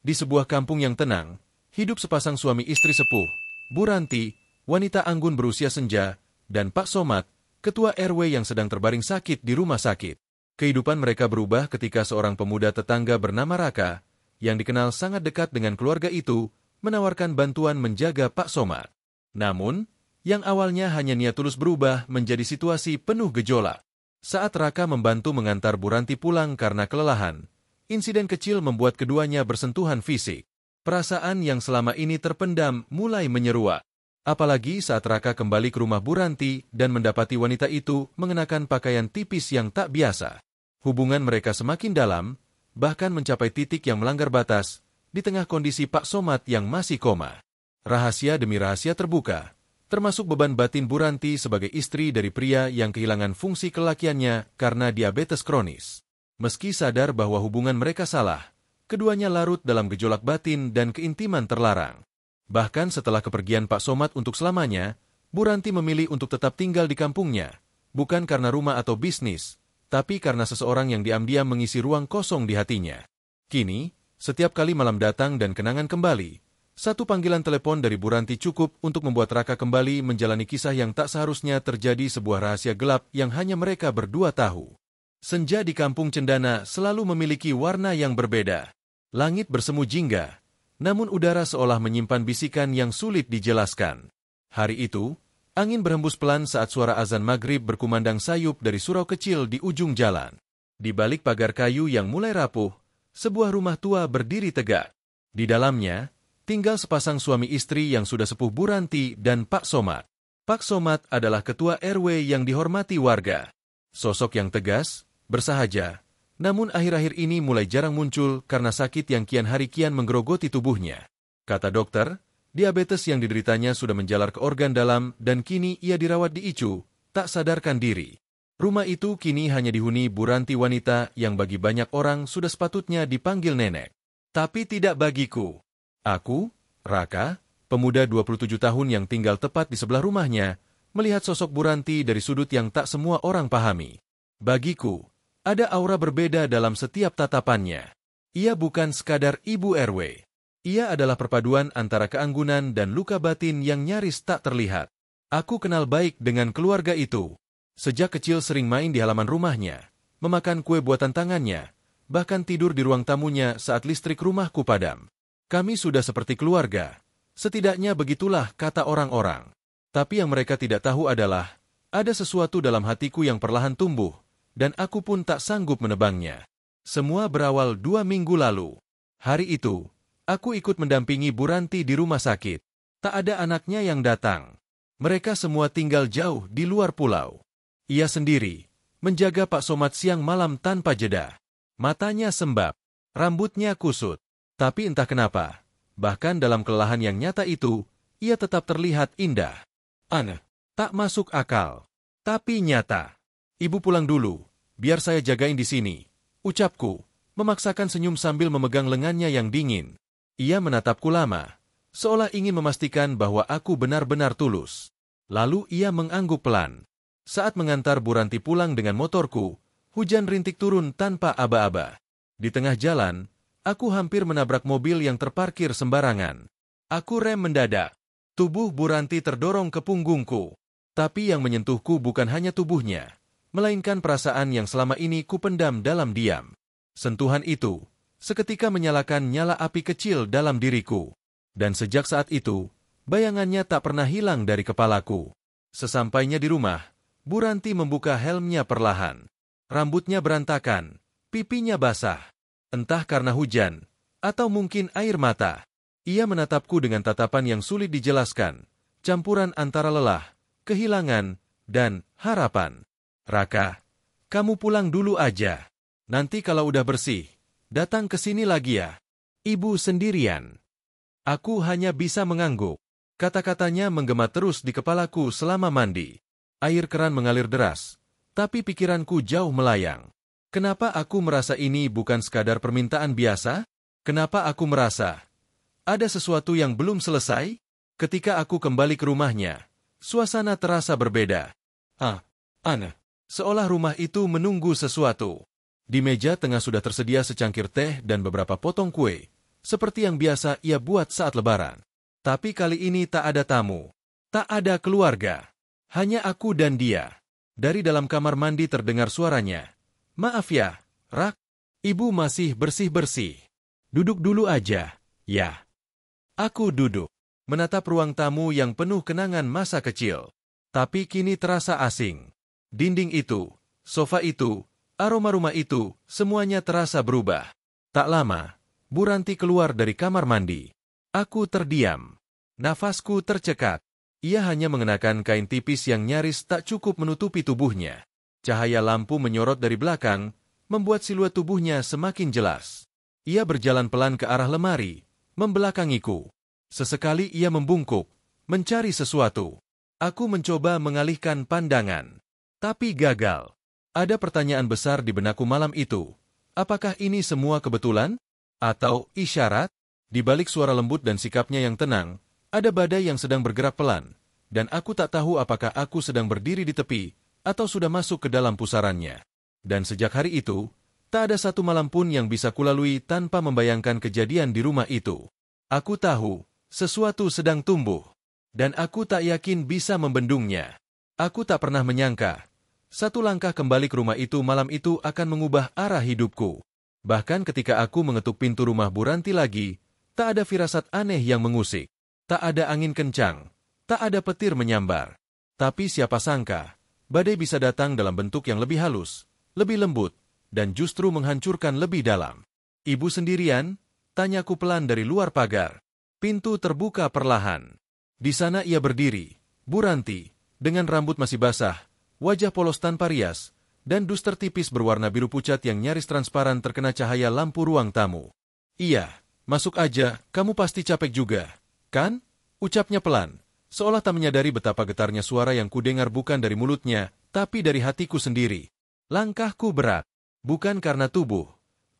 Di sebuah kampung yang tenang, hidup sepasang suami istri sepuh, Bu Ranti, wanita anggun berusia senja, dan Pak Somad, ketua RW yang sedang terbaring sakit di rumah sakit. Kehidupan mereka berubah ketika seorang pemuda tetangga bernama Raka, yang dikenal sangat dekat dengan keluarga itu, menawarkan bantuan menjaga Pak Somad. Namun, yang awalnya hanya niat tulus berubah menjadi situasi penuh gejolak. Saat Raka membantu mengantar Bu Ranti pulang karena kelelahan, insiden kecil membuat keduanya bersentuhan fisik. Perasaan yang selama ini terpendam mulai menyeruak. Apalagi saat Raka kembali ke rumah Bu Ranti dan mendapati wanita itu mengenakan pakaian tipis yang tak biasa. Hubungan mereka semakin dalam, bahkan mencapai titik yang melanggar batas, di tengah kondisi Pak Somad yang masih koma. Rahasia demi rahasia terbuka, termasuk beban batin Bu Ranti sebagai istri dari pria yang kehilangan fungsi kelakiannya karena diabetes kronis. Meski sadar bahwa hubungan mereka salah, keduanya larut dalam gejolak batin dan keintiman terlarang. Bahkan setelah kepergian Pak Somad untuk selamanya, Bu Ranti memilih untuk tetap tinggal di kampungnya, bukan karena rumah atau bisnis, tapi karena seseorang yang diam-diam mengisi ruang kosong di hatinya. Kini, setiap kali malam datang dan kenangan kembali, satu panggilan telepon dari Bu Ranti cukup untuk membuat Raka kembali menjalani kisah yang tak seharusnya terjadi, sebuah rahasia gelap yang hanya mereka berdua tahu. Senja di kampung Cendana selalu memiliki warna yang berbeda. Langit bersemu jingga, namun udara seolah menyimpan bisikan yang sulit dijelaskan. Hari itu, angin berhembus pelan saat suara azan maghrib berkumandang sayup dari surau kecil di ujung jalan. Di balik pagar kayu yang mulai rapuh, sebuah rumah tua berdiri tegak. Di dalamnya, tinggal sepasang suami istri yang sudah sepuh, Bu Ranti dan Pak Somad. Pak Somad adalah ketua RW yang dihormati warga. Sosok yang tegas, bersahaja, namun akhir-akhir ini mulai jarang muncul karena sakit yang kian hari kian menggerogoti tubuhnya. Kata dokter, diabetes yang dideritanya sudah menjalar ke organ dalam dan kini ia dirawat di ICU, tak sadarkan diri. Rumah itu kini hanya dihuni Bu Ranti, wanita yang bagi banyak orang sudah sepatutnya dipanggil nenek. Tapi tidak bagiku. Aku, Raka, pemuda 27 tahun yang tinggal tepat di sebelah rumahnya, melihat sosok Bu Ranti dari sudut yang tak semua orang pahami. Bagiku, ada aura berbeda dalam setiap tatapannya. Ia bukan sekadar ibu RW. Ia adalah perpaduan antara keanggunan dan luka batin yang nyaris tak terlihat. Aku kenal baik dengan keluarga itu. Sejak kecil sering main di halaman rumahnya, memakan kue buatan tangannya, bahkan tidur di ruang tamunya saat listrik rumahku padam. Kami sudah seperti keluarga. Setidaknya begitulah kata orang-orang. Tapi yang mereka tidak tahu adalah, ada sesuatu dalam hatiku yang perlahan tumbuh, dan aku pun tak sanggup menebangnya. Semua berawal 2 minggu lalu. Hari itu, aku ikut mendampingi Bu Ranti di rumah sakit. Tak ada anaknya yang datang. Mereka semua tinggal jauh di luar pulau. Ia sendiri, menjaga Pak Somad siang malam tanpa jeda. Matanya sembab, rambutnya kusut. Tapi entah kenapa, bahkan dalam kelelahan yang nyata itu, ia tetap terlihat indah. Aneh, tak masuk akal, tapi nyata. Ibu pulang dulu, biar saya jagain di sini, ucapku, memaksakan senyum sambil memegang lengannya yang dingin. Ia menatapku lama, seolah ingin memastikan bahwa aku benar-benar tulus. Lalu ia mengangguk pelan. Saat mengantar Bu Ranti pulang dengan motorku, hujan rintik turun tanpa aba-aba. Di tengah jalan, aku hampir menabrak mobil yang terparkir sembarangan. Aku rem mendadak. Tubuh Bu Ranti terdorong ke punggungku. Tapi yang menyentuhku bukan hanya tubuhnya, melainkan perasaan yang selama ini kupendam dalam diam. Sentuhan itu seketika menyalakan nyala api kecil dalam diriku. Dan sejak saat itu, bayangannya tak pernah hilang dari kepalaku. Sesampainya di rumah, Bu Ranti membuka helmnya perlahan. Rambutnya berantakan, pipinya basah. Entah karena hujan, atau mungkin air mata. Ia menatapku dengan tatapan yang sulit dijelaskan, campuran antara lelah, kehilangan, dan harapan. Raka, kamu pulang dulu aja. Nanti kalau udah bersih, datang ke sini lagi ya. Ibu sendirian. Aku hanya bisa mengangguk. Kata-katanya menggema terus di kepalaku selama mandi. Air keran mengalir deras, tapi pikiranku jauh melayang. Kenapa aku merasa ini bukan sekadar permintaan biasa? Kenapa aku merasa ada sesuatu yang belum selesai? Ketika aku kembali ke rumahnya, suasana terasa berbeda. Aneh. Seolah rumah itu menunggu sesuatu. Di meja tengah sudah tersedia secangkir teh dan beberapa potong kue. seperti yang biasa ia buat saat lebaran. Tapi kali ini tak ada tamu, tak ada keluarga, hanya aku dan dia. Dari dalam kamar mandi terdengar suaranya. "Maaf ya, Rak, ibu masih bersih-bersih. Duduk dulu aja, ya." Aku duduk, menatap ruang tamu yang penuh kenangan masa kecil. Tapi kini terasa asing. Dinding itu, sofa itu, aroma rumah itu, semuanya terasa berubah. Tak lama, Bu Ranti keluar dari kamar mandi. Aku terdiam. Nafasku tercekat. Ia hanya mengenakan kain tipis yang nyaris tak cukup menutupi tubuhnya. Cahaya lampu menyorot dari belakang, membuat siluet tubuhnya semakin jelas. Ia berjalan pelan ke arah lemari, membelakangiku. Sesekali ia membungkuk, mencari sesuatu. Aku mencoba mengalihkan pandangan, tapi gagal. Ada pertanyaan besar di benakku malam itu. Apakah ini semua kebetulan? Atau isyarat? Di balik suara lembut dan sikapnya yang tenang, ada badai yang sedang bergerak pelan, dan aku tak tahu apakah aku sedang berdiri di tepi, atau sudah masuk ke dalam pusarannya. Dan sejak hari itu, tak ada satu malam pun yang bisa kulalui tanpa membayangkan kejadian di rumah itu. Aku tahu, sesuatu sedang tumbuh, dan aku tak yakin bisa membendungnya. Aku tak pernah menyangka, satu langkah kembali ke rumah itu malam itu akan mengubah arah hidupku. Bahkan ketika aku mengetuk pintu rumah Bu Ranti lagi, tak ada firasat aneh yang mengusik. Tak ada angin kencang, tak ada petir menyambar. Tapi siapa sangka, badai bisa datang dalam bentuk yang lebih halus, lebih lembut, dan justru menghancurkan lebih dalam. "Ibu sendirian?" tanyaku pelan dari luar pagar. Pintu terbuka perlahan. Di sana ia berdiri, Bu Ranti, dengan rambut masih basah, wajah polos tanpa rias, dan duster tipis berwarna biru pucat yang nyaris transparan terkena cahaya lampu ruang tamu. "Iya, masuk aja, kamu pasti capek juga, kan?" ucapnya pelan, seolah tak menyadari betapa getarnya suara yang kudengar bukan dari mulutnya, tapi dari hatiku sendiri. Langkahku berat, bukan karena tubuh,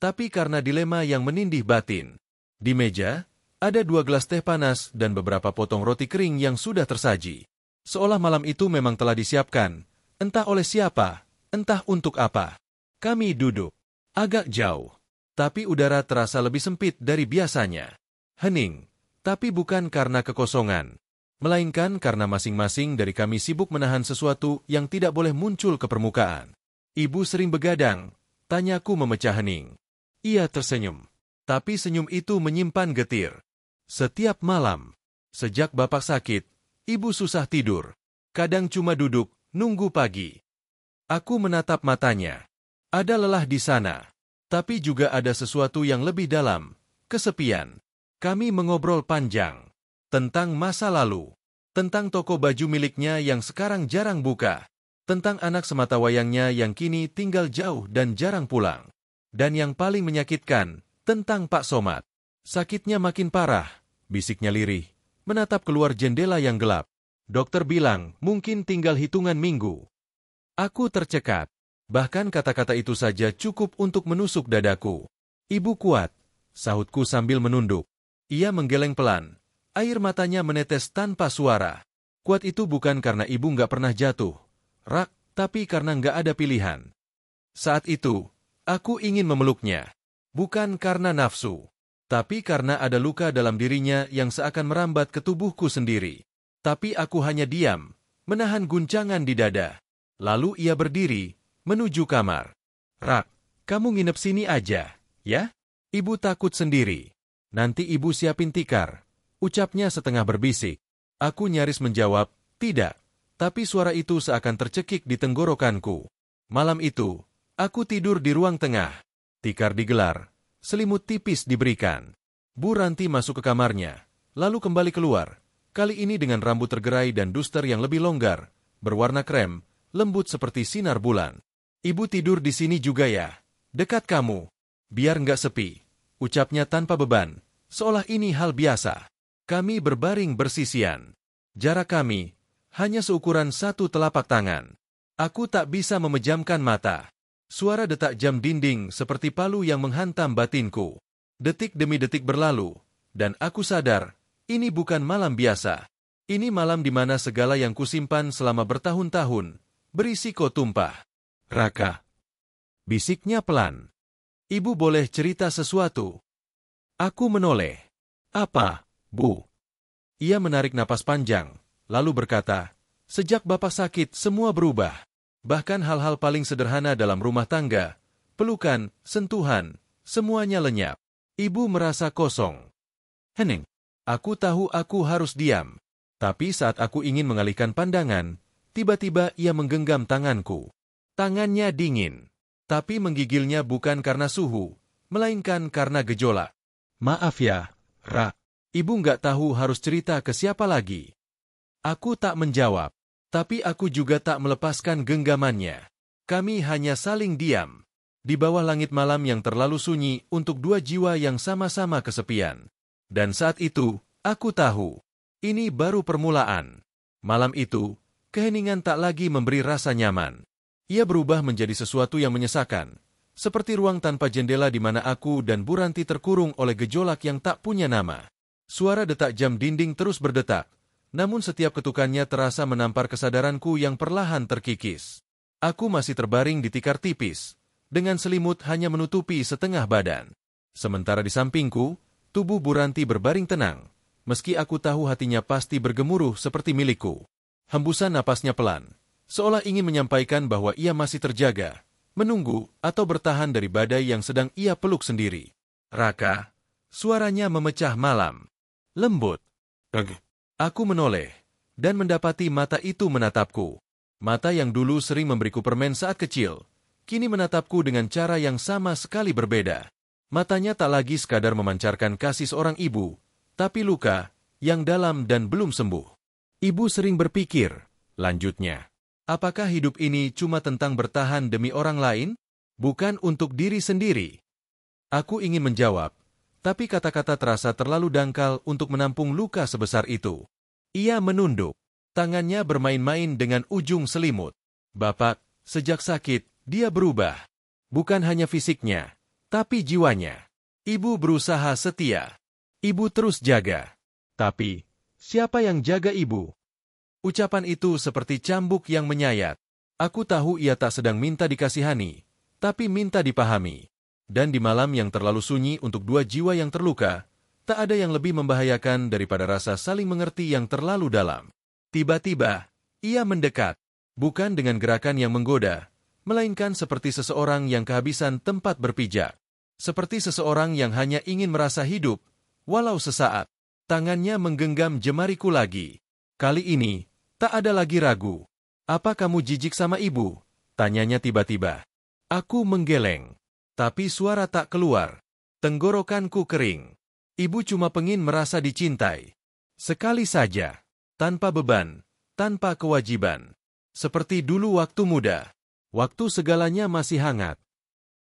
tapi karena dilema yang menindih batin. Di meja, ada 2 gelas teh panas dan beberapa potong roti kering yang sudah tersaji. Seolah malam itu memang telah disiapkan, entah oleh siapa, entah untuk apa. Kami duduk, agak jauh, tapi udara terasa lebih sempit dari biasanya. Hening. Tapi bukan karena kekosongan, melainkan karena masing-masing dari kami sibuk menahan sesuatu yang tidak boleh muncul ke permukaan. "Ibu sering begadang?" tanyaku memecah hening. Ia tersenyum, tapi senyum itu menyimpan getir. "Setiap malam, sejak bapak sakit, ibu susah tidur. Kadang cuma duduk, nunggu pagi." Aku menatap matanya. Ada lelah di sana, tapi juga ada sesuatu yang lebih dalam, kesepian. Kami mengobrol panjang tentang masa lalu, tentang toko baju miliknya yang sekarang jarang buka, tentang anak sematawayangnya yang kini tinggal jauh dan jarang pulang, dan yang paling menyakitkan, tentang Pak Somad. "Sakitnya makin parah," bisiknya lirih, menatap keluar jendela yang gelap. "Dokter bilang mungkin tinggal hitungan minggu." Aku tercekat, bahkan kata-kata itu saja cukup untuk menusuk dadaku. "Ibu kuat," sahutku sambil menunduk. Ia menggeleng pelan, air matanya menetes tanpa suara. "Kuat itu bukan karena ibu nggak pernah jatuh, Rak, tapi karena nggak ada pilihan." Saat itu, aku ingin memeluknya. Bukan karena nafsu, tapi karena ada luka dalam dirinya yang seakan merambat ke tubuhku sendiri. Tapi aku hanya diam, menahan guncangan di dada. Lalu ia berdiri, menuju kamar. "Rak, kamu nginep sini aja, ya? Ibu takut sendiri. Nanti ibu siapin tikar," ucapnya setengah berbisik. Aku nyaris menjawab, "Tidak," tapi suara itu seakan tercekik di tenggorokanku. Malam itu, aku tidur di ruang tengah. Tikar digelar, selimut tipis diberikan. Bu Ranti masuk ke kamarnya, lalu kembali keluar, kali ini dengan rambut tergerai dan duster yang lebih longgar, berwarna krem, lembut seperti sinar bulan. "Ibu tidur di sini juga ya? Dekat kamu. Biar nggak sepi," ucapnya tanpa beban, seolah ini hal biasa. Kami berbaring bersisian. Jarak kami hanya seukuran 1 telapak tangan. Aku tak bisa memejamkan mata. Suara detak jam dinding seperti palu yang menghantam batinku. Detik demi detik berlalu, dan aku sadar, ini bukan malam biasa. Ini malam di mana segala yang kusimpan selama bertahun-tahun berisiko tumpah. "Raka," bisiknya pelan. "Ibu boleh cerita sesuatu?" Aku menoleh. Apa, Bu? Ia menarik napas panjang, lalu berkata, sejak Bapak sakit semua berubah. Bahkan hal-hal paling sederhana dalam rumah tangga, pelukan, sentuhan, semuanya lenyap. Ibu merasa kosong. Hening. Aku tahu aku harus diam. Tapi saat aku ingin mengalihkan pandangan, tiba-tiba ia menggenggam tanganku. Tangannya dingin. Tapi menggigilnya bukan karena suhu, melainkan karena gejolak. Maaf ya, Ra. Ibu nggak tahu harus cerita ke siapa lagi. Aku tak menjawab. Tapi aku juga tak melepaskan genggamannya. Kami hanya saling diam. Di bawah langit malam yang terlalu sunyi untuk dua jiwa yang sama-sama kesepian. Dan saat itu, aku tahu. Ini baru permulaan. Malam itu, keheningan tak lagi memberi rasa nyaman. Ia berubah menjadi sesuatu yang menyesakan. Seperti ruang tanpa jendela di mana aku dan Bu Ranti terkurung oleh gejolak yang tak punya nama. Suara detak jam dinding terus berdetak. Namun setiap ketukannya terasa menampar kesadaranku yang perlahan terkikis. Aku masih terbaring di tikar tipis. Dengan selimut hanya menutupi setengah badan. Sementara di sampingku, tubuh Bu Ranti berbaring tenang, meski aku tahu hatinya pasti bergemuruh seperti milikku. Hembusan napasnya pelan, seolah ingin menyampaikan bahwa ia masih terjaga, menunggu atau bertahan dari badai yang sedang ia peluk sendiri. Raka, suaranya memecah malam. Lembut. Aku menoleh, dan mendapati mata itu menatapku. Mata yang dulu sering memberiku permen saat kecil, kini menatapku dengan cara yang sama sekali berbeda. Matanya tak lagi sekadar memancarkan kasih seorang ibu, tapi luka yang dalam dan belum sembuh. Ibu sering berpikir, lanjutnya, apakah hidup ini cuma tentang bertahan demi orang lain, bukan untuk diri sendiri? Aku ingin menjawab, tapi kata-kata terasa terlalu dangkal untuk menampung luka sebesar itu. Ia menunduk, tangannya bermain-main dengan ujung selimut. Bapak, sejak sakit, dia berubah. Bukan hanya fisiknya, tapi jiwanya. Ibu berusaha setia. Ibu terus jaga. Tapi, siapa yang jaga ibu? Ucapan itu seperti cambuk yang menyayat. Aku tahu ia tak sedang minta dikasihani, tapi minta dipahami. Dan di malam yang terlalu sunyi untuk dua jiwa yang terluka, tak ada yang lebih membahayakan daripada rasa saling mengerti yang terlalu dalam. Tiba-tiba, ia mendekat. Bukan dengan gerakan yang menggoda, melainkan seperti seseorang yang kehabisan tempat berpijak. Seperti seseorang yang hanya ingin merasa hidup, walau sesaat. Tangannya menggenggam jemariku lagi. Kali ini, tak ada lagi ragu. Apa kamu jijik sama ibu? Tanyanya tiba-tiba. Aku menggeleng. Tapi suara tak keluar. Tenggorokanku kering. Ibu cuma pengin merasa dicintai. Sekali saja. Tanpa beban. Tanpa kewajiban. Seperti dulu waktu muda. Waktu segalanya masih hangat.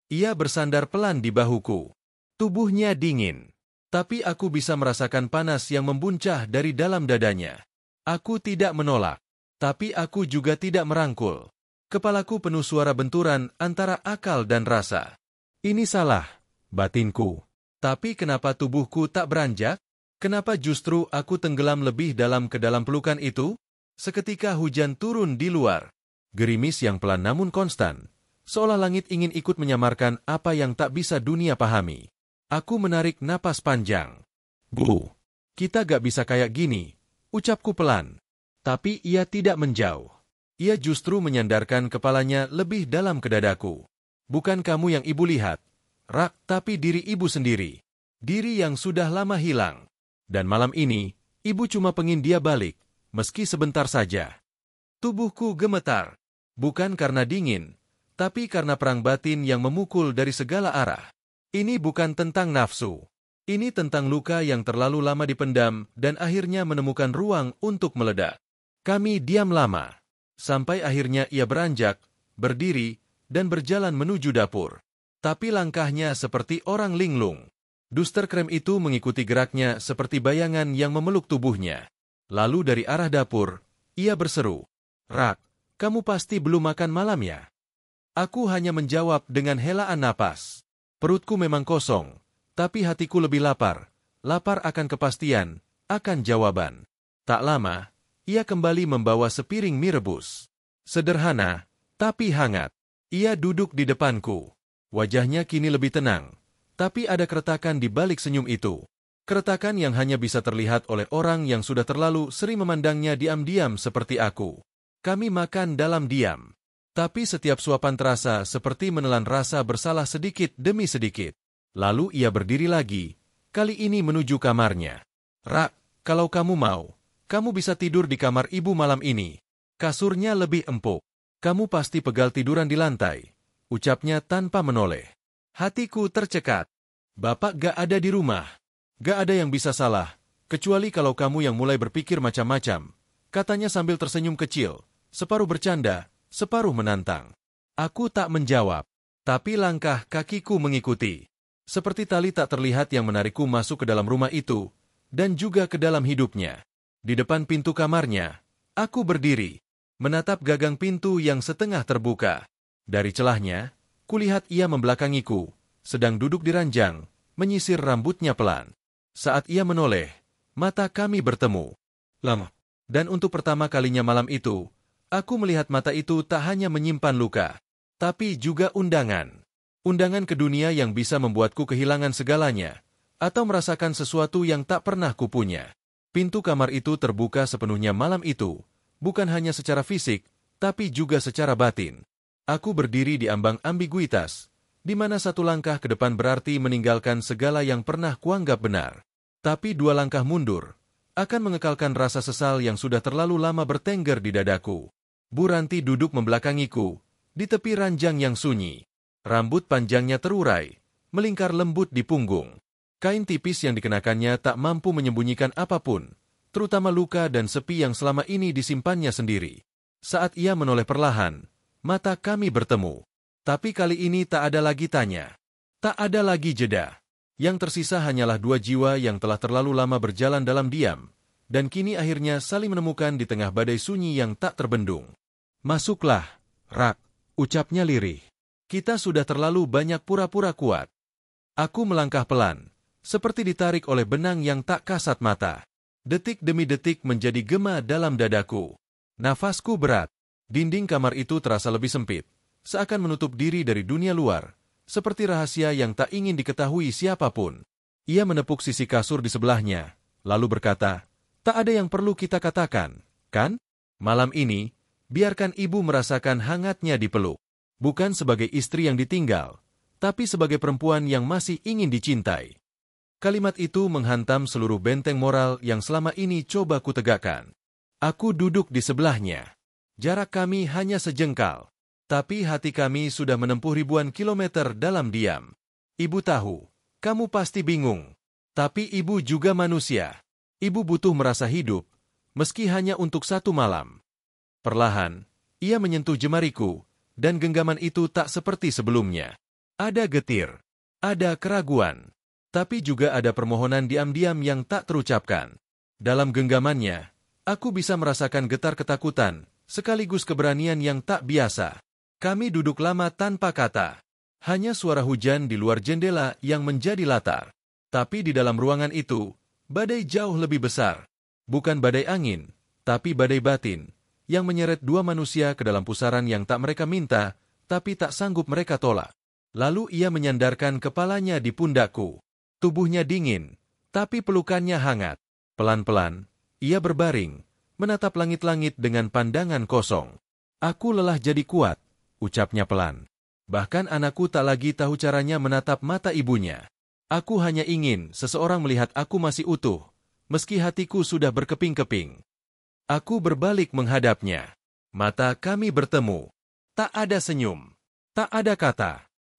Ia bersandar pelan di bahuku. Tubuhnya dingin. Tapi aku bisa merasakan panas yang membuncah dari dalam dadanya. Aku tidak menolak. Tapi aku juga tidak merangkul. Kepalaku penuh suara benturan antara akal dan rasa. Ini salah, batinku. Tapi kenapa tubuhku tak beranjak? Kenapa justru aku tenggelam lebih dalam ke dalam pelukan itu? Seketika hujan turun di luar. Gerimis yang pelan namun konstan. Seolah langit ingin ikut menyamarkan apa yang tak bisa dunia pahami. Aku menarik napas panjang. Bu, kita gak bisa kayak gini, ucapku pelan. Tapi ia tidak menjauh. Ia justru menyandarkan kepalanya lebih dalam ke dadaku. Bukan kamu yang ibu lihat, Rak, tapi diri ibu sendiri. Diri yang sudah lama hilang. Dan malam ini, ibu cuma pengin dia balik, meski sebentar saja. Tubuhku gemetar. Bukan karena dingin, tapi karena perang batin yang memukul dari segala arah. Ini bukan tentang nafsu. Ini tentang luka yang terlalu lama dipendam dan akhirnya menemukan ruang untuk meledak. Kami diam lama. Sampai akhirnya ia beranjak, berdiri, dan berjalan menuju dapur. Tapi langkahnya seperti orang linglung. Duster krem itu mengikuti geraknya seperti bayangan yang memeluk tubuhnya. Lalu dari arah dapur, ia berseru, Rak, kamu pasti belum makan malam ya? Aku hanya menjawab dengan helaan napas. Perutku memang kosong, tapi hatiku lebih lapar. Lapar akan kepastian, akan jawaban. Tak lama, ia kembali membawa sepiring mie rebus. Sederhana, tapi hangat. Ia duduk di depanku. Wajahnya kini lebih tenang, Tapi ada keretakan di balik senyum itu. Keretakan yang hanya bisa terlihat oleh orang yang sudah terlalu sering memandangnya diam-diam seperti aku. Kami makan dalam diam. Tapi setiap suapan terasa seperti menelan rasa bersalah sedikit demi sedikit. Lalu ia berdiri lagi, kali ini menuju kamarnya. Rak, kalau kamu mau, kamu bisa tidur di kamar ibu malam ini. Kasurnya lebih empuk. Kamu pasti pegal tiduran di lantai, ucapnya tanpa menoleh. Hatiku tercekat. Bapak gak ada di rumah. Gak ada yang bisa salah, kecuali kalau kamu yang mulai berpikir macam-macam, katanya sambil tersenyum kecil, separuh bercanda, separuh menantang. Aku tak menjawab, tapi langkah kakiku mengikuti. Seperti tali tak terlihat yang menarikku masuk ke dalam rumah itu, dan juga ke dalam hidupnya. Di depan pintu kamarnya, aku berdiri, menatap gagang pintu yang setengah terbuka. Dari celahnya, kulihat ia membelakangiku, sedang duduk di ranjang, menyisir rambutnya pelan. Saat ia menoleh, mata kami bertemu. Lama. Dan untuk pertama kalinya malam itu, aku melihat mata itu tak hanya menyimpan luka, tapi juga undangan. Undangan ke dunia yang bisa membuatku kehilangan segalanya, atau merasakan sesuatu yang tak pernah kupunya. Pintu kamar itu terbuka sepenuhnya malam itu, bukan hanya secara fisik, tapi juga secara batin. Aku berdiri di ambang ambiguitas, di mana satu langkah ke depan berarti meninggalkan segala yang pernah kuanggap benar. Tapi dua langkah mundur akan mengekalkan rasa sesal yang sudah terlalu lama bertengger di dadaku. Bu Ranti duduk membelakangiku, di tepi ranjang yang sunyi. Rambut panjangnya terurai, melingkar lembut di punggung. Kain tipis yang dikenakannya tak mampu menyembunyikan apapun, terutama luka dan sepi yang selama ini disimpannya sendiri. Saat ia menoleh perlahan, mata kami bertemu. Tapi kali ini tak ada lagi tanya. Tak ada lagi jeda. Yang tersisa hanyalah dua jiwa yang telah terlalu lama berjalan dalam diam, dan kini akhirnya saling menemukan di tengah badai sunyi yang tak terbendung. Masuklah, Rak, ucapnya lirih. Kita sudah terlalu banyak pura-pura kuat. Aku melangkah pelan, seperti ditarik oleh benang yang tak kasat mata. Detik demi detik menjadi gema dalam dadaku. Nafasku berat. Dinding kamar itu terasa lebih sempit, seakan menutup diri dari dunia luar, seperti rahasia yang tak ingin diketahui siapapun. Ia menepuk sisi kasur di sebelahnya, lalu berkata, tak ada yang perlu kita katakan, kan? Malam ini, biarkan ibu merasakan hangatnya dipeluk. Bukan sebagai istri yang ditinggal, tapi sebagai perempuan yang masih ingin dicintai. Kalimat itu menghantam seluruh benteng moral yang selama ini coba kutegakkan. Aku duduk di sebelahnya. Jarak kami hanya sejengkal. Tapi hati kami sudah menempuh ribuan kilometer dalam diam. Ibu tahu, kamu pasti bingung. Tapi ibu juga manusia. Ibu butuh merasa hidup, meski hanya untuk satu malam. Perlahan, ia menyentuh jemariku, dan genggaman itu tak seperti sebelumnya. Ada getir, ada keraguan, tapi juga ada permohonan diam-diam yang tak terucapkan. Dalam genggamannya, aku bisa merasakan getar ketakutan, sekaligus keberanian yang tak biasa. Kami duduk lama tanpa kata. Hanya suara hujan di luar jendela yang menjadi latar. Tapi di dalam ruangan itu, badai jauh lebih besar. Bukan badai angin, tapi badai batin, yang menyeret dua manusia ke dalam pusaran yang tak mereka minta, tapi tak sanggup mereka tolak. Lalu ia menyandarkan kepalanya di pundakku. Tubuhnya dingin, tapi pelukannya hangat. Pelan-pelan, ia berbaring, menatap langit-langit dengan pandangan kosong. Aku lelah jadi kuat, ucapnya pelan. Bahkan anakku tak lagi tahu caranya menatap mata ibunya. Aku hanya ingin seseorang melihat aku masih utuh, meski hatiku sudah berkeping-keping. Aku berbalik menghadapnya. Mata kami bertemu. Tak ada senyum, tak ada kata,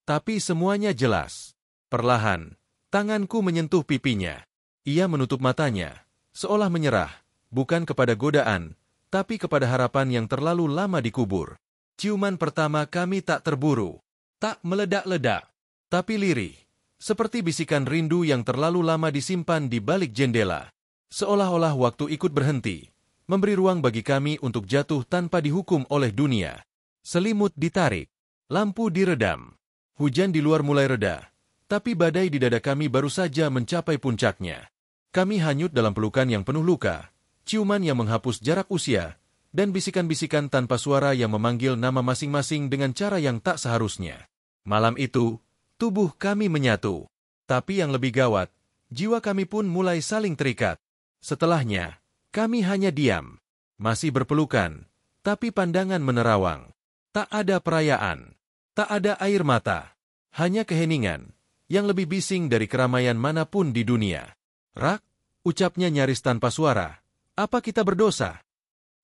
tapi semuanya jelas. Perlahan, tanganku menyentuh pipinya. Ia menutup matanya, seolah menyerah, bukan kepada godaan, tapi kepada harapan yang terlalu lama dikubur. Ciuman pertama kami tak terburu, tak meledak-ledak, tapi lirih, seperti bisikan rindu yang terlalu lama disimpan di balik jendela. Seolah-olah waktu ikut berhenti, memberi ruang bagi kami untuk jatuh tanpa dihukum oleh dunia. Selimut ditarik, lampu diredam, hujan di luar mulai reda, tapi badai di dada kami baru saja mencapai puncaknya. Kami hanyut dalam pelukan yang penuh luka, ciuman yang menghapus jarak usia, dan bisikan-bisikan tanpa suara yang memanggil nama masing-masing dengan cara yang tak seharusnya. Malam itu, tubuh kami menyatu. Tapi yang lebih gawat, jiwa kami pun mulai saling terikat. Setelahnya, kami hanya diam. Masih berpelukan, tapi pandangan menerawang. Tak ada perayaan. Tak ada air mata. Hanya keheningan, yang lebih bising dari keramaian manapun di dunia. Rak, ucapnya nyaris tanpa suara. Apa kita berdosa?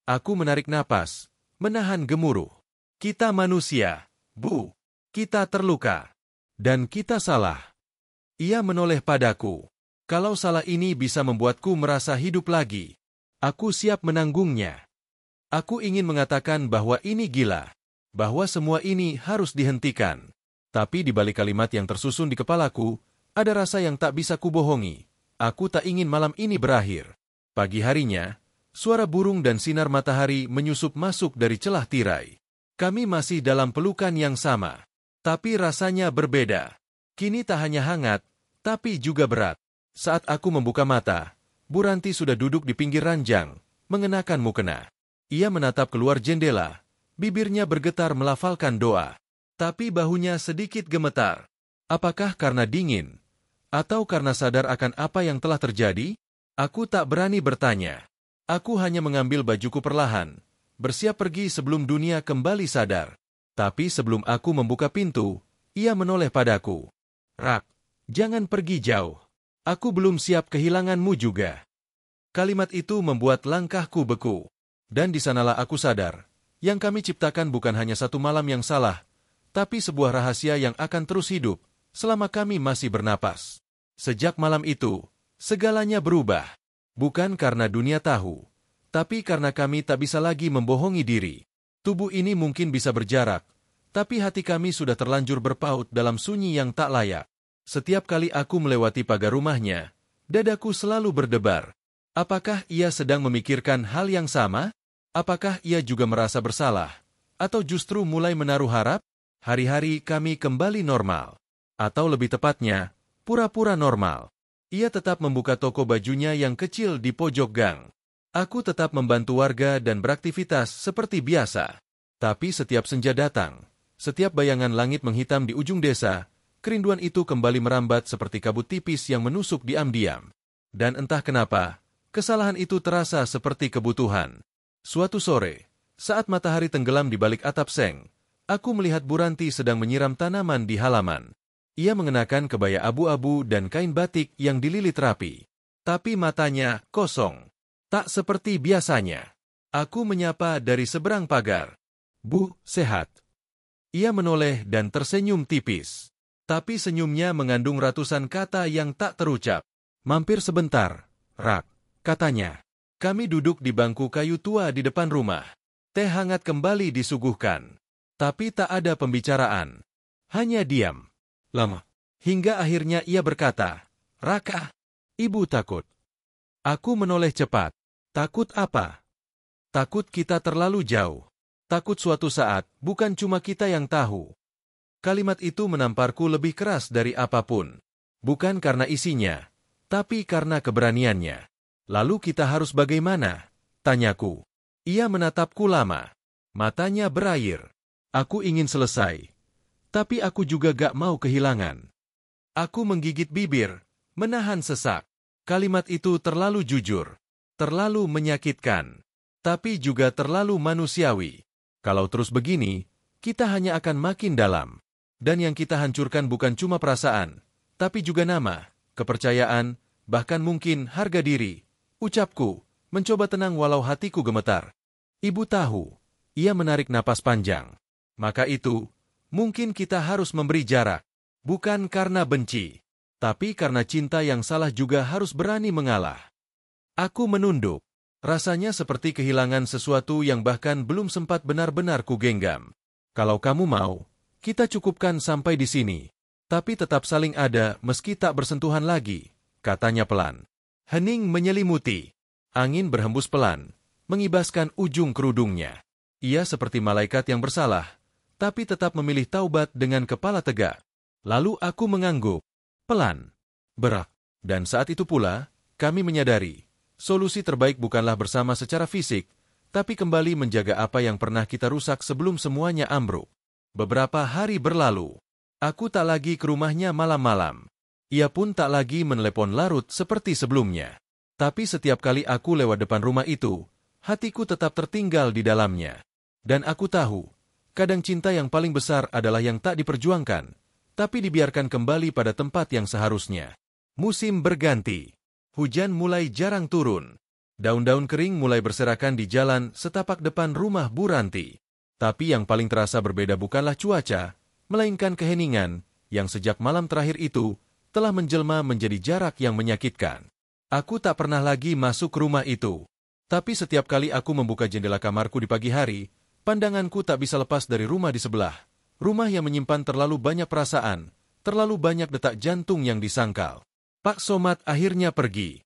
Aku menarik napas, menahan gemuruh. Kita manusia, Bu. Kita terluka. Dan kita salah. Ia menoleh padaku. Kalau salah ini bisa membuatku merasa hidup lagi, aku siap menanggungnya. Aku ingin mengatakan bahwa ini gila. Bahwa semua ini harus dihentikan. Tapi di balik kalimat yang tersusun di kepalaku, ada rasa yang tak bisa kubohongi. Aku tak ingin malam ini berakhir. Pagi harinya, suara burung dan sinar matahari menyusup masuk dari celah tirai. Kami masih dalam pelukan yang sama. Tapi rasanya berbeda. Kini tak hanya hangat, tapi juga berat. Saat aku membuka mata, Bu Ranti sudah duduk di pinggir ranjang, mengenakan mukena. Ia menatap keluar jendela. Bibirnya bergetar melafalkan doa. Tapi bahunya sedikit gemetar. Apakah karena dingin? Atau karena sadar akan apa yang telah terjadi? Aku tak berani bertanya. Aku hanya mengambil bajuku perlahan, bersiap pergi sebelum dunia kembali sadar. Tapi sebelum aku membuka pintu, ia menoleh padaku. Rak, jangan pergi jauh. Aku belum siap kehilanganmu juga. Kalimat itu membuat langkahku beku. Dan di sanalah aku sadar. Yang kami ciptakan bukan hanya satu malam yang salah, tapi sebuah rahasia yang akan terus hidup selama kami masih bernapas. Sejak malam itu, segalanya berubah. Bukan karena dunia tahu, tapi karena kami tak bisa lagi membohongi diri. Tubuh ini mungkin bisa berjarak, tapi hati kami sudah terlanjur berpaut dalam sunyi yang tak layak. Setiap kali aku melewati pagar rumahnya, dadaku selalu berdebar. Apakah ia sedang memikirkan hal yang sama? Apakah ia juga merasa bersalah? Atau justru mulai menaruh harap? Hari-hari kami kembali normal. Atau lebih tepatnya, pura-pura normal. Ia tetap membuka toko bajunya yang kecil di pojok gang. Aku tetap membantu warga dan beraktivitas seperti biasa. Tapi setiap senja datang, setiap bayangan langit menghitam di ujung desa, kerinduan itu kembali merambat seperti kabut tipis yang menusuk diam-diam. Dan entah kenapa, kesalahan itu terasa seperti kebutuhan. Suatu sore, saat matahari tenggelam di balik atap seng, aku melihat Bu Ranti sedang menyiram tanaman di halaman. Ia mengenakan kebaya abu-abu dan kain batik yang dililit rapi. Tapi matanya kosong. Tak seperti biasanya. Aku menyapa dari seberang pagar. Bu, sehat. Ia menoleh dan tersenyum tipis. Tapi senyumnya mengandung ratusan kata yang tak terucap. Mampir sebentar, Rak, katanya. Kami duduk di bangku kayu tua di depan rumah. Teh hangat kembali disuguhkan. Tapi tak ada pembicaraan. Hanya diam. Lama. Hingga akhirnya ia berkata, Raka, ibu takut. Aku menoleh cepat. Takut apa? Takut kita terlalu jauh. Takut suatu saat, bukan cuma kita yang tahu. Kalimat itu menamparku lebih keras dari apapun. Bukan karena isinya, tapi karena keberaniannya. Lalu kita harus bagaimana? Tanyaku. Ia menatapku lama. Matanya berair. Aku ingin selesai. Tapi aku juga gak mau kehilangan. Aku menggigit bibir, menahan sesak. Kalimat itu terlalu jujur. Terlalu menyakitkan. Tapi juga terlalu manusiawi. Kalau terus begini, kita hanya akan makin dalam. Dan yang kita hancurkan bukan cuma perasaan, tapi juga nama, kepercayaan, bahkan mungkin harga diri. Ucapku, mencoba tenang walau hatiku gemetar. Ibu tahu, ia menarik napas panjang. Maka itu, mungkin kita harus memberi jarak. Bukan karena benci, tapi karena cinta yang salah juga harus berani mengalah. Aku menunduk. Rasanya seperti kehilangan sesuatu yang bahkan belum sempat benar-benar kugenggam. Kalau kamu mau, kita cukupkan sampai di sini. Tapi tetap saling ada meski tak bersentuhan lagi, katanya pelan. Hening menyelimuti. Angin berhembus pelan, mengibaskan ujung kerudungnya. Ia seperti malaikat yang bersalah, tapi tetap memilih taubat dengan kepala tegak. Lalu aku mengangguk. Pelan. Berak. Dan saat itu pula, kami menyadari, solusi terbaik bukanlah bersama secara fisik, tapi kembali menjaga apa yang pernah kita rusak sebelum semuanya ambruk. Beberapa hari berlalu. Aku tak lagi ke rumahnya malam-malam. Ia pun tak lagi menelepon larut seperti sebelumnya. Tapi setiap kali aku lewat depan rumah itu, hatiku tetap tertinggal di dalamnya. Dan aku tahu, kadang cinta yang paling besar adalah yang tak diperjuangkan, tapi dibiarkan kembali pada tempat yang seharusnya. Musim berganti. Hujan mulai jarang turun. Daun-daun kering mulai berserakan di jalan setapak depan rumah Bu Ranti. Tapi yang paling terasa berbeda bukanlah cuaca, melainkan keheningan yang sejak malam terakhir itu telah menjelma menjadi jarak yang menyakitkan. Aku tak pernah lagi masuk ke rumah itu. Tapi setiap kali aku membuka jendela kamarku di pagi hari, pandanganku tak bisa lepas dari rumah di sebelah. Rumah yang menyimpan terlalu banyak perasaan, terlalu banyak detak jantung yang disangkal. Pak Somad akhirnya pergi.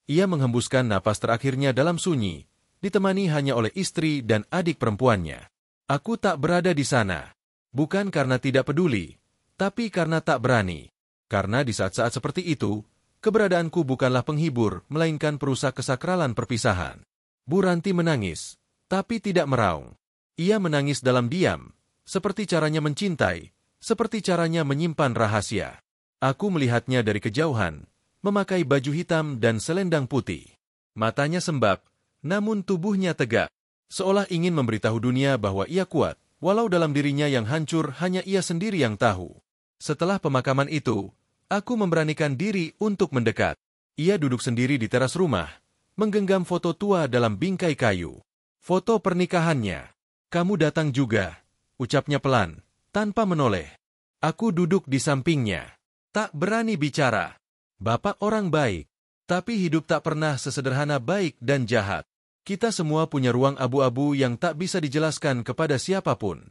Ia menghembuskan napas terakhirnya dalam sunyi, ditemani hanya oleh istri dan adik perempuannya. Aku tak berada di sana. Bukan karena tidak peduli, tapi karena tak berani. Karena di saat-saat seperti itu, keberadaanku bukanlah penghibur, melainkan perusak kesakralan perpisahan. Bu Ranti menangis, tapi tidak meraung. Ia menangis dalam diam, seperti caranya mencintai, seperti caranya menyimpan rahasia. Aku melihatnya dari kejauhan, memakai baju hitam dan selendang putih. Matanya sembab, namun tubuhnya tegak, seolah ingin memberitahu dunia bahwa ia kuat, walau dalam dirinya yang hancur hanya ia sendiri yang tahu. Setelah pemakaman itu, aku memberanikan diri untuk mendekat. Ia duduk sendiri di teras rumah, menggenggam foto tua dalam bingkai kayu. Foto pernikahannya. Kamu datang juga, ucapnya pelan, tanpa menoleh. Aku duduk di sampingnya. Tak berani bicara. Bapak orang baik, tapi hidup tak pernah sesederhana baik dan jahat. Kita semua punya ruang abu-abu yang tak bisa dijelaskan kepada siapapun.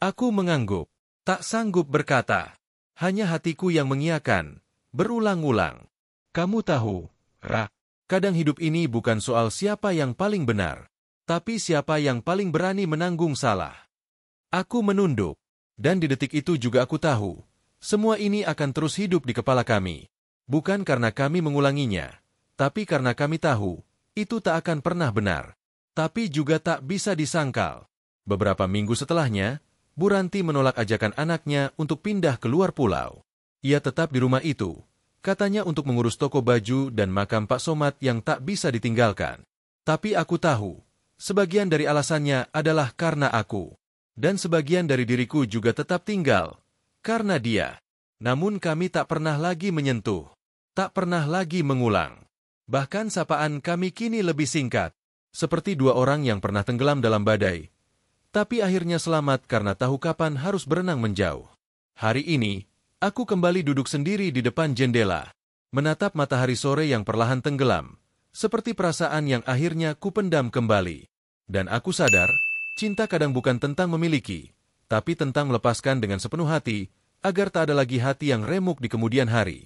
Aku mengangguk, tak sanggup berkata. Hanya hatiku yang mengiyakan, berulang-ulang. Kamu tahu, Ra, kadang hidup ini bukan soal siapa yang paling benar, tapi siapa yang paling berani menanggung salah. Aku menunduk, dan di detik itu juga aku tahu, semua ini akan terus hidup di kepala kami. Bukan karena kami mengulanginya, tapi karena kami tahu, itu tak akan pernah benar. Tapi juga tak bisa disangkal. Beberapa minggu setelahnya, Bu Ranti menolak ajakan anaknya untuk pindah ke luar pulau. Ia tetap di rumah itu, katanya untuk mengurus toko baju dan makam Pak Somad yang tak bisa ditinggalkan. Tapi aku tahu, sebagian dari alasannya adalah karena aku. Dan sebagian dari diriku juga tetap tinggal, karena dia. Namun kami tak pernah lagi menyentuh, tak pernah lagi mengulang. Bahkan sapaan kami kini lebih singkat, seperti dua orang yang pernah tenggelam dalam badai, tapi akhirnya selamat karena tahu kapan harus berenang menjauh. Hari ini, aku kembali duduk sendiri di depan jendela, menatap matahari sore yang perlahan tenggelam, seperti perasaan yang akhirnya kupendam kembali. Dan aku sadar, cinta kadang bukan tentang memiliki, tapi tentang melepaskan dengan sepenuh hati, agar tak ada lagi hati yang remuk di kemudian hari.